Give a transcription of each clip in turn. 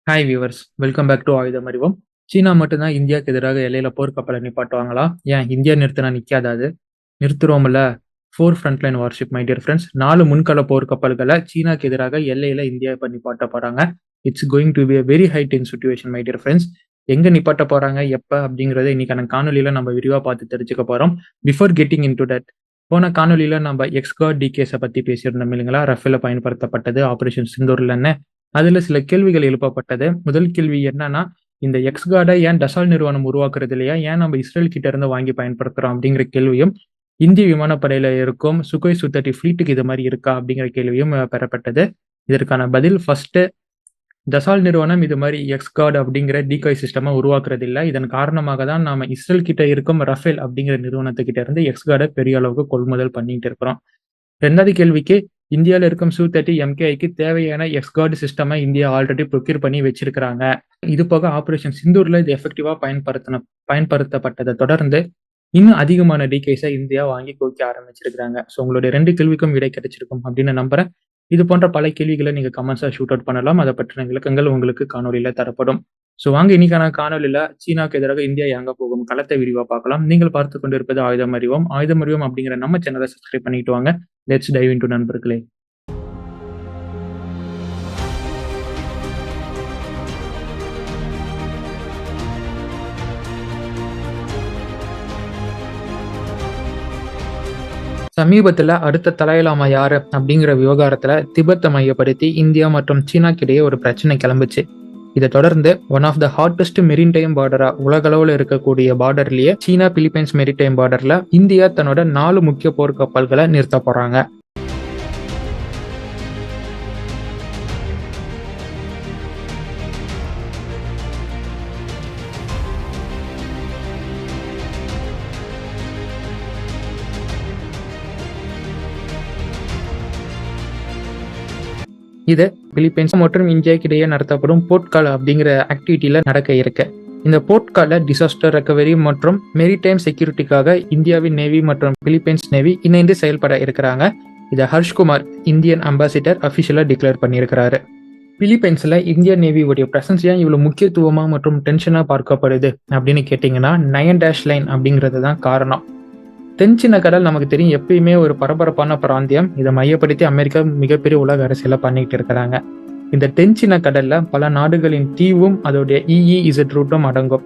Hi viewers, welcome back to Ayudham Arivom. சீனா மட்டும்தான் இந்தியாவுக்கு எதிராக எல்லையில போர்க்கப்பலை நிப்பாட்டுவாங்களா? ஏன் இந்தியா நிறுத்தினா நிக்காதா அது? நிறுத்துறோம்ல. 4 Frontline worship my dear friends. 4 முன்கள போர்க்கப்பல்களை சீனாக்கு எதிராக எல்லையில இந்தியா இப்ப நிப்பாட்ட போறாங்க. It's going to be a very high tense situation my dear friends. எங்க நிப்பாட்ட போறாங்க, எப்ப அப்படிங்கறத இன்னைக்கான காணொலியில நம்ம விரிவா பார்த்து தெரிஞ்சுக்க போறோம். Before getting in to that, போன காணொலியில நம்ம எக்ஸ்கார்ட் டிகேஸை பத்தி பேசியிருந்தோம் இல்லைங்களா? ரஃபேல பயன்படுத்தப்பட்டது ஆபரேஷன் சிந்தூர்லன்னு. அதுல சில கேள்விகள் எழுப்பப்பட்டது. முதல் கேள்வி என்னன்னா, இந்த எக்ஸ்கார்டை ஏன் டசால்ட் நிறுவனம் உருவாக்குறது இல்லையா? ஏன் நம்ம இஸ்ரேல் கிட்ட இருந்து வாங்கி பயன்படுத்துறோம் அப்படிங்கிற கேள்வியும், இந்திய விமானப்படையில இருக்கும் சுகோய் சு-30 ஃபிளீட்டுக்கு இது மாதிரி இருக்கா அப்படிங்கிற கேள்வியும் பெறப்பட்டது. இதற்கான பதில் ஃபர்ஸ்ட், டசால்ட் நிறுவனம் இது மாதிரி எக்ஸ்கார்ட் அப்படிங்கிற டீகாய் சிஸ்டமா உருவாக்குறது இல்ல. இதன் காரணமாக தான் நாம இஸ்ரேல் கிட்ட இருக்கும் ரஃபேல் அப்படிங்கிற நிறுவனத்துக்கிட்ட இருந்து எக்ஸ்கார்டை பெரிய அளவுக்கு கொள்முதல் பண்ணிட்டு இருக்கிறோம். 2வது கேள்விக்கு, இந்தியால இருக்கும் சு-30 எம்கேஐக்கு தேவையான எக்ஸ்கார்ட் சிஸ்டமை இந்தியா ஆல்ரெடி ப்ரொக்யூர் பண்ணி வச்சிருக்கிறாங்க. இது போக ஆபரேஷன் சிந்தூர்ல இது எஃபெக்டிவா பயன்படுத்தப்பட்டதை தொடர்ந்து இன்னும் அதிகமான டிகைஸை இந்தியா வாங்கி குவிக்க ஆரம்பிச்சிருக்காங்க. ஸோ உங்களுடைய 2 கேள்விக்கும் விடை கிடைச்சிருக்கும் அப்படின்னு நம்புறேன். இது போன்ற பல கேள்விகளை நீங்க கமெண்ட்ஸா ஷூட் அவுட் பண்ணலாம். அதை பற்றின விளக்கங்கள் உங்களுக்கு காணொலியில தரப்படும். ஸோ வாங்க இன்னைக்கான காணொலியில சீனாக்கு எதிராக இந்தியா எங்க போகும் களத்தை விரிவா பார்க்கலாம். நீங்கள் பார்த்து கொண்டிருப்பது ஆயுதம் அறிவோம். ஆயுதம் அறிவோம் அப்படிங்கிற நம்ம சேனலை சப்ஸ்கிரைப் பண்ணிட்டு வாங்க. லெட்ஸ் டைவ் இன்டு நண்பர்களே. சமீபத்துல அடுத்த தலையிலாமா யாரு அப்படிங்கிற விவகாரத்துல திபெத்தை மையப்படுத்தி இந்தியா மற்றும் சீனாக்கிடையே ஒரு பிரச்சனை கிளம்புச்சு. இதை தொடர்ந்து one of the hottest maritime பார்டரா உலகளவுல இருக்கக்கூடிய பார்டர்லயே சீனா பிலிப்பைன்ஸ் மெரிடைம் பார்டர்ல இந்தியா தன்னோட 4 முக்கிய போர்க்கப்பல்களை நிறுத்த போறாங்க. இது பிலிப்பைன்ஸ் மற்றும் இந்தியாவுக்கு இடையே நடத்தப்படும் போர்ட்கால் அப்படிங்கிற ஆக்டிவிட்டியில நடக்க இருக்கு. இந்த போர்ட்கால டிசாஸ்டர் ரெக்கவரி மற்றும் மெரிடைம் செக்யூரிட்டிக்காக இந்தியாவின் நேவி மற்றும் பிலிப்பைன்ஸ் நேவி இணைந்து செயல்பட இருக்கிறாங்க. இதை ஹர்ஷ்குமார், இந்தியன் அம்பாசிடர், அபிஷியலா டிக்ளேர் பண்ணியிருக்கிறாரு. பிலிப்பைன்ஸ்ல இந்தியன் நேவியோடைய பிரசன்ஸ் ஏன் இவ்வளவு முக்கியத்துவமா மற்றும் டென்ஷனா பார்க்கப்படுது அப்படின்னு கேட்டீங்கன்னா, 9 லைன் அப்படிங்கிறது தான் காரணம். தென்சீன கடல் நமக்கு தெரியும், எப்பயுமே ஒரு பரபரப்பான பிராந்தியம். இதை மையப்படுத்தி அமெரிக்கா மிகப்பெரிய உலக அரசியல பண்ணிட்டு இருக்கிறாங்க. இந்த தென்சீன கடல்ல பல நாடுகளின் தீவும் அதோடைய EEZ ரூட்டும் அடங்கும்.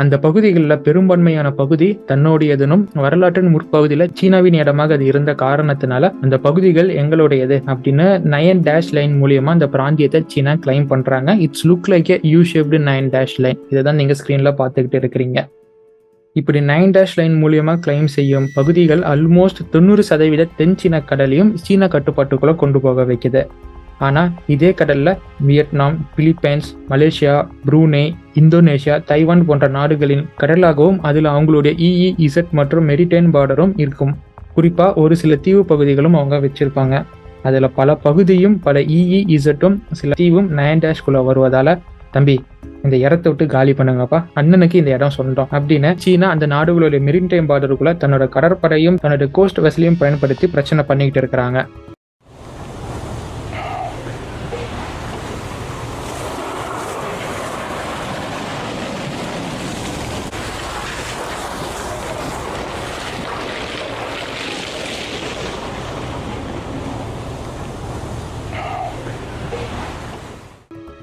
அந்த பகுதிகளில் பெரும்பான்மையான பகுதி தன்னுடையதுனும் வரலாற்றின் முற்பகுதியில சீனாவின் இடமாக அது இருந்த காரணத்தினால அந்த பகுதிகள் எங்களுடையது அப்படின்னு 9 லைன் மூலியமா அந்த பிராந்தியத்தை சீனா கிளைம் பண்றாங்க. It's look like a U-shaped 9 line. இதை தான் நீங்க ஸ்கிரீன்ல பார்த்துக்கிட்டு இருக்கிறீங்க. இப்படி 9 லைன் மூலியமா கிளைம் செய்யும் பகுதிகள் ஆல்மோஸ்ட் 90% தென் சீன கடலையும் சீன கட்டுப்பாட்டுக்குள்ள கொண்டு போக வைக்குது. ஆனா இதே கடல்ல Vietnam, Philippines, Malaysia, Brunei, Indonesia, Taiwan போன்ற நாடுகளின் கடலாகவும் அதுல அவங்களுடைய EEZ மற்றும் மெரிடைம் பார்டரும் இருக்கும். குறிப்பா ஒரு சில தீவு பகுதிகளும் அவங்க வச்சிருப்பாங்க. அதுல பல பகுதியும் பல EEZம் சில தீவும் 9 வருவதால, தம்பி இந்த இடத்த விட்டு காலி பண்ணுங்கப்பா, அண்ணனுக்கு இந்த இடம் சொந்தம் அப்படின்னு சீனா அந்த நாடுகளுடைய மெரிடைம் பார்டருக்குள்ள தன்னோட கடற்படையும் தன்னோட கோஸ்ட் வெசலையும் பயன்படுத்தி பிரச்சனை பண்ணிக்கிட்டு இருக்கிறாங்க.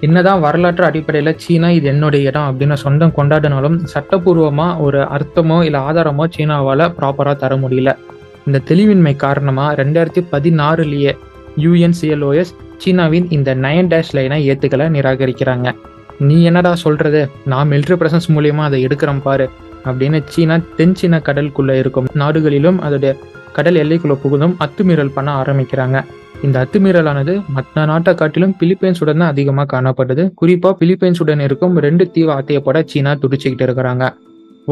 என்னதான் வரலாற்று அடிப்படையில சீனா இது என்னுடைய இடம் அப்படின்னு சொந்தம் கொண்டாடினாலும் சட்டப்பூர்வமா ஒரு அர்த்தமோ இல்ல ஆதாரமோ சீனாவால ப்ராப்பரா தர முடியல. இந்த தெளிவின்மை காரணமா 2016 UNCLOS சீனாவின் இந்த 9 லைனை ஏத்துக்களை நிராகரிக்கிறாங்க. நீ என்னடா சொல்றது, நான் மிலிட்டரி பிரசன்ஸ் மூலியமா அதை எடுக்கிறேன் பாரு அப்படின்னு சீனா தென் சீன கடலுக்குள்ள இருக்கும் நாடுகளிலும் அதோடைய கடல் எல்லைக்குள்ள புகுந்தும் அத்துமீறல் பண்ண ஆரம்பிக்கிறாங்க. இந்த அத்துமீறலானது மற்ற நாட்டை காட்டிலும் பிலிப்பைன்ஸுடன் தான் அதிகமாக காணப்படுது. குறிப்பா பிலிப்பைன்ஸுடன் இருக்கும் 2 தீவு ஆத்தையப்பட சீனா துடிச்சுக்கிட்டு இருக்கிறாங்க.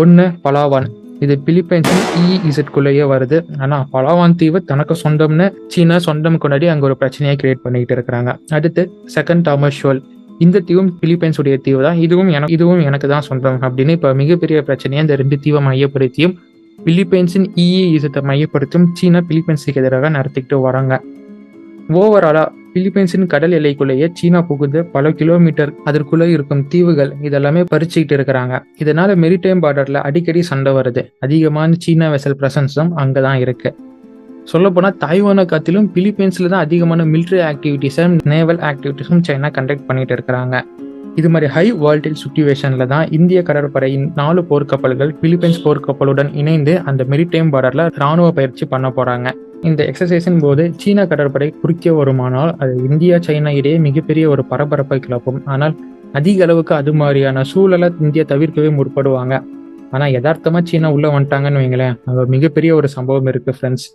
ஒன்னு பலாவான். இது பிலிப்பைன்ஸின் EEZக்குள்ளேயே வருது. ஆனா பலாவான் தீவு தனக்கு சொந்தம்னு சீனா சொந்தம் கொண்டாடி அங்க ஒரு பிரச்சனையை கிரியேட் பண்ணிக்கிட்டு இருக்கிறாங்க. அடுத்து செகண்ட் தாமஸ் ஷோல். இந்த தீவும் பிலிப்பைன்ஸுடைய தீவு தான், இதுவும் எனக்கு தான் சொந்தம் அப்படின்னு இப்ப மிகப்பெரிய பிரச்சனையை இந்த 2 தீவை மையப்படுத்தியும் பிலிப்பைன்ஸின் EEZ மையப்படுத்தும் சீனா பிலிப்பைன்ஸுக்கு எதிராக நடத்திக்கிட்டு வராங்க. ஓவராலா பிலிப்பைன்ஸின் கடல் எல்லைக்குள்ளேயே சீனா புகுந்து பல கிலோமீட்டர் அதற்குள்ள இருக்கும் தீவுகள் இதெல்லாமே பறிச்சுக்கிட்டு இருக்கிறாங்க. இதனால மெரிடைம் பார்டர்ல அடிக்கடி சண்டை வருது. அதிகமான சீனா வெசல் பிரசன்ஸும் அங்கதான் இருக்கு. சொல்லப்போனா தாய்வானை காத்திலும் பிலிப்பைன்ஸ்ல தான் அதிகமான மிலிட்டரி ஆக்டிவிட்டிஸும் நேவல் ஆக்டிவிட்டிஸும் சைனா கண்டக்ட் பண்ணிட்டு இருக்கிறாங்க. இது மாதிரி ஹை வால்டேஜ் சுச்சுவேஷன்ல தான் இந்திய கடற்படையின் 4 போர்க்கப்பல்கள் பிலிப்பைன்ஸ் போர்க்கப்பலுடன் இணைந்து அந்த மெரிடைம் பார்டர்ல ராணுவ பயிற்சி பண்ண போறாங்க. இந்த எக்ஸசைஸின் போது சீனா கடற்படை குறுக்கே வருமானால் அது இந்தியா சைனா இடையே மிகப்பெரிய ஒரு பரபரப்பை கிளப்பும். ஆனால் அதிக அளவுக்கு அது மாதிரியான சூழலை இந்தியா தவிர்க்கவே முற்படுவாங்க. ஆனா யதார்த்தமா சீனா உள்ள வந்துட்டாங்கன்னு வைங்களேன், அது மிகப்பெரிய ஒரு சம்பவம் இருக்கு ஃப்ரெண்ட்ஸ்.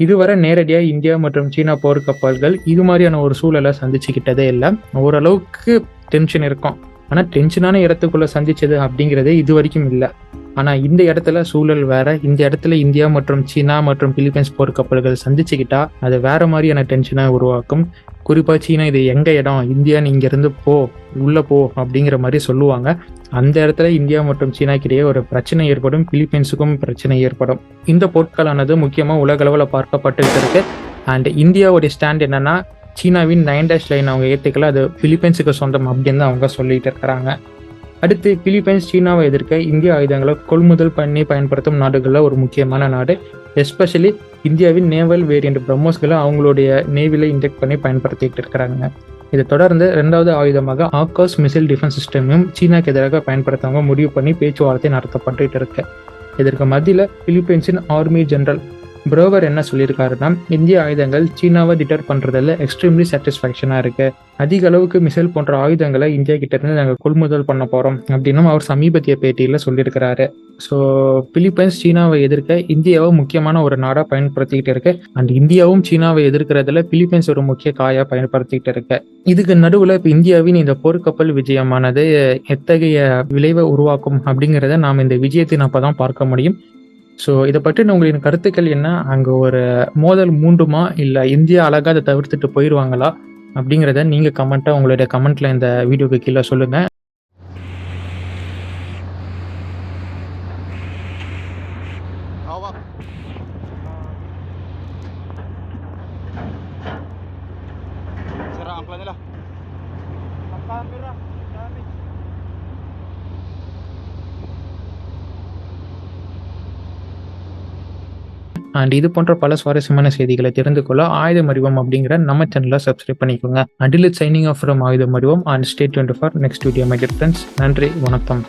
இதுவரை நேரடியா இந்தியா மற்றும் சீனா போர்க்கப்பல்கள் இது மாதிரியான ஒரு சூழலை சந்திச்சுக்கிட்டதே இல்லை. ஓரளவுக்கு டென்ஷன் இருக்கும். ஆனா டென்ஷனான இடத்துக்குள்ள சந்திச்சது அப்படிங்கிறதே இது வரைக்கும் இல்லை. ஆனா இந்த இடத்துல சூழல் வேற. இந்த இடத்துல இந்தியா மற்றும் சீனா மற்றும் பிலிப்பைன்ஸ் போர்க்கப்பல்கள் சந்திச்சுக்கிட்டா அது வேற மாதிரியான டென்ஷனை உருவாக்கும். குறிப்பா சீனா இது எங்க இடம், இந்தியா நீங்க இருந்து போ, உள்ள போ அப்படிங்கிற மாதிரி சொல்லுவாங்க. அந்த இடத்துல இந்தியா மற்றும் சீனாக்கிடையே ஒரு பிரச்சனை ஏற்படும். பிலிப்பைன்ஸுக்கும் பிரச்சனை ஏற்படும். இந்த போர்க்காலானது முக்கியமா உலக அளவில் பார்க்கப்பட்டு இருக்கு. அண்ட் இந்தியாவுடைய ஸ்டாண்ட் என்னன்னா, சீனாவின் 9 லைன் அவங்க ஏற்றுக்கல, அது பிலிப்பைன்ஸுக்கு சொந்தம் அப்படின்னு தான் அவங்க சொல்லிட்டு இருக்கிறாங்க. அடுத்து பிலிப்பைன்ஸ் சீனாவை எதிர்க்க இந்திய ஆயுதங்களை கொள்முதல் பண்ணி பயன்படுத்தும் நாடுகளில் ஒரு முக்கியமான நாடு. எஸ்பெஷலி இந்தியாவின் நேவல் வேரியண்ட் பிரம்மோஸ்களை அவங்களுடைய நேவில இன்ஜெக்ட் பண்ணி பயன்படுத்திட்டு இருக்கிறாங்க. இதை தொடர்ந்து 2வது ஆயுதமாக ஆகாஷ் மிசைல் டிஃபென்ஸ் சிஸ்டமையும் சீனாக்கு எதிராக பயன்படுத்தவங்க முடிவு பண்ணி பேச்சுவார்த்தை நடத்தப்பட்டு இருக்கு. இதற்கு மத்தியில் பிலிப்பைன்ஸின் ஆர்மி ஜெனரல் புரோவர் என்ன சொல்லியிருக்காருன்னா, இந்திய ஆயுதங்கள் சீனாவை டிட்டர் பண்றதுல எக்ஸ்ட்ரீம்லி சாட்டிஸ்ஃபேக்ஷனா இருக்கு. அதிக அளவுக்கு மிசைல் போன்ற ஆயுதங்களை இந்தியா கிட்ட இருந்து நாங்கள் கொள்முதல் பண்ண போறோம் அப்படின்னு அவர் சமீபத்திய பேட்டியில சொல்லியிருக்கிறாரு. ஸோ பிலிப்பைன்ஸ் சீனாவை எதிர்க்க இந்தியாவை முக்கியமான ஒரு நாடா பயன்படுத்திக்கிட்டு இருக்கு. அண்ட் இந்தியாவும் சீனாவை எதிர்க்கிறதுல பிலிப்பைன்ஸ் ஒரு முக்கிய காயா பயன்படுத்திக்கிட்டு இருக்கு. இதுக்கு நடுவுல இப்ப இந்தியாவின் இந்த போர்க்கப்பல் விஜயமானது எத்தகைய விளைவை உருவாக்கும் அப்படிங்கிறத நாம் இந்த விஜயத்தின் அப்பதான் பார்க்க முடியும். ஸோ இதை பற்றி உங்களின் கருத்துக்கள் என்ன? அங்கே ஒரு மோதல் மூண்டுமா, இல்லை இந்தியா அழகாக அதை தவிர்த்துட்டு போயிடுவாங்களா அப்படிங்கிறத நீங்கள் கமெண்ட்டாக உங்களுடைய கமெண்ட்டில் இந்த வீடியோக்கு கீழே சொல்லுங்கள். அண்ட் இது போன்ற பல சுவாரஸ்யமான செய்திகளை தெரிந்து கொள்ள ஆயுதம் அறிவோம் அப்படிங்கிற நம்ம சேனலை சப்ஸ்கிரைப் பண்ணிக்கோங்க. Until it's signing off from ஆயுதம் அறிவோம் and stay tuned for next video my dear friends. நன்றி, வணக்கம்.